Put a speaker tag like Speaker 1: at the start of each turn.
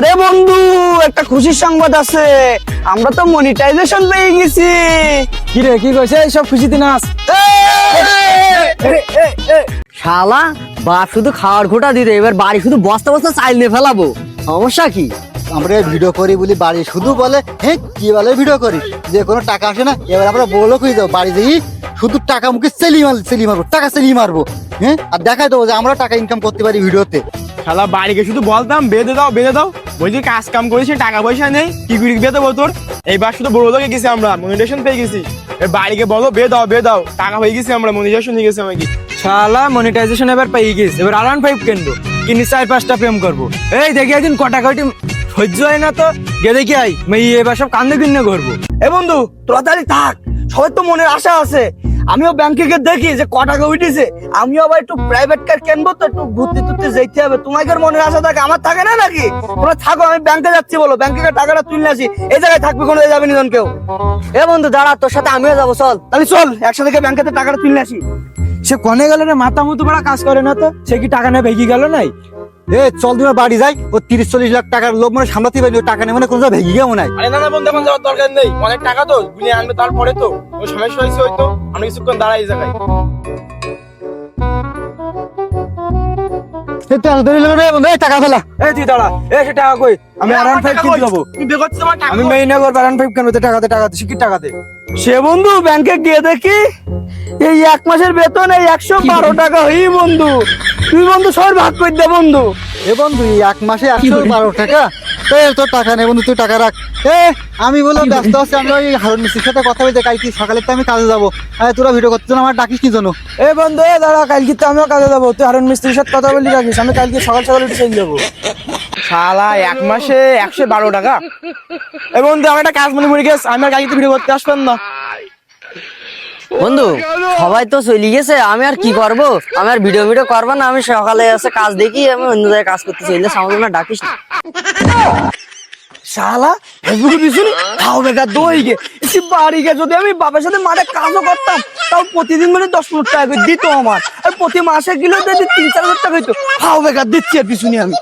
Speaker 1: আরে বন্ধু, একটা খুশির সংবাদ আছে। আমরা তো মনিটাইজেশন পেয়ে গেছি।
Speaker 2: কি রে, কি কইছে এইসব খুশিতে নাচ?
Speaker 3: শালা বাপ শুধু খাওয়ার ঘোটা দিতে, এবার বাড়ি শুধু বস্তা বস্তা চাইল নিয়ে ফেলাবো। সমস্যা কি?
Speaker 4: আমরা ভিডিও করি বলি বাড়ি শুধু বলে হ্যাঁ কি বলে ভিডিও করি, যে কোনো টাকা আসে না। এবার আমরা বলো কই যাবো বাড়ি যাই শুধু টাকা মুখে সেলি মারবো, টাকা সেলি মারবো। হ্যাঁ, আর দেখাই দেবো যে আমরা টাকা ইনকাম করতে পারি ভিডিওতে।
Speaker 2: শালা বাড়িকে শুধু বলতাম বেঁধে দাও, বলছি কাজ কাম করেছি, টাকা পয়সা নেই, কি করে বেঁধে দেবো তোর? এইবার শুধু বড় লোকে গেছি, আমরা মনিটাইজেশন পেয়ে গেছি। বাড়িকে বলো বেঁধে দাও, টাকা হয়ে গেছি, আমরা মনিটাইজেশন হয়ে গেছি আমাকে। শালা মনিটাইজেশন এবার পেয়ে গেছি, এবার R15 কিনবো, কিনে 4-5টা প্রেম করবো। এই দেখি একদিন কটাকটি সহ্য হয় না তো, গে দেখি আই এবার সব কান্দে কিনে করবো।
Speaker 1: এ বন্ধু, তোরা তাহলে থাক, সবাই তো মনের আশা আছে। আমিও ব্যাংকে গিয়ে দেখি যে ক টাকা উঠেছে। আমিও আবার একটু প্রাইভেট কার কিনবো, তো একটু ঘুরতে টুরতে যেতে হবে। তোমাদের মনের আশা থাকে, আমার থাকে না নাকি? তোমরা থাকো, আমি ব্যাংকে যাচ্ছি, বলো ব্যাংকে টাকাটা তুলে আসি। এই জায়গায় থাকবে, কোনো যাবে না কেউ।
Speaker 3: এ বন্ধু দাঁড়া, তোর সাথে আমিও যাবো, চল।
Speaker 1: তাহলে চল একসাথে গিয়ে ব্যাংকে টাকাটা তুলে আসি।
Speaker 2: সে কনে গেল না, মাথা মতো বড় কাজ করে না তো, সে কি টাকা নিয়ে ভেগে গেল নাই?
Speaker 4: এ চল তুমি বাড়ি যাই, ও 30-40 লাখ টাকার লোক মানে সামলাতে পারি, ও টাকা নেই মানে কোনো ভেঙে গেও নাই।
Speaker 2: আরে না বন্ধু, এখন যাওয়ার দরকার নেই, অনেক টাকা তো গুনে আনবে, তারপরে তো ওই সমস্যা হয়েছে, হয়তো আমরা কিছুক্ষণ দাঁড়াই জায়গায়।
Speaker 4: টাকা ফেলা।
Speaker 2: এই তুই দাঁড়া, সে টাকা কই? আমি R15 কিনতে যাবো, আমি মেইনে করবো R15 কেন? টাকাতে শিখির টাকাতে।
Speaker 1: সে বন্ধু ব্যাংকে গিয়ে দেখি এই 1 মাসের বেতন এই 112 টাকা হই বন্ধু। তুই বন্ধু সর ভাগ করে দে বন্ধু।
Speaker 4: এ বন্ধু 1 মাসে 112 টাকা? তোর টাকা নেই বন্ধু, তুই টাকা রাখ। আমি বললাম ব্যস্ত আছি, আমি ওই হারুন মিস্ত্রির সাথে কথা বলতে, কালকে সকালে তো আমি কাজে যাবো। তোরা ভিডিও করতে আমার ডাকিস কি জন্য?
Speaker 2: এ বন্ধু দাঁড়া, কালকে তো আমিও কাজে যাবো, তুই হারুন মিস্ত্রির সাথে কথা বলি রাখিস, আমি কালকে সকাল উঠে চলে যাবো। শালা 1 মাসে 112 টাকা? এ বন্ধু আমার একটা কাজ মনে গেছে, আমি আর কালকে ভিডিও করতে আসবেন না।
Speaker 3: বন্ধু সবাই তো চলে গেছে, আমি আর কি করবো? আমি আর ভিডিও করবো না, আমি সকালে এসে কাজ দেখি, আমি অন্য জায়গায় কাজ করতে চাইলে আমাকে না ডাকিস না।
Speaker 1: শালা ফেসবুকে দিছুনি খাও বেকার দই গে এসে বাড়ি গে। যদি আমি বাবার সাথে মাঠে কাজও করতাম, তাও প্রতিদিন মানে 10 মিনিট টাকা করে দিত আমার। আর প্রতি মাসে গেলেও যদি 3-4 হাজার টাকা হইতো। খাও বেকার দিচ্ছি আর পিছুনি আমি।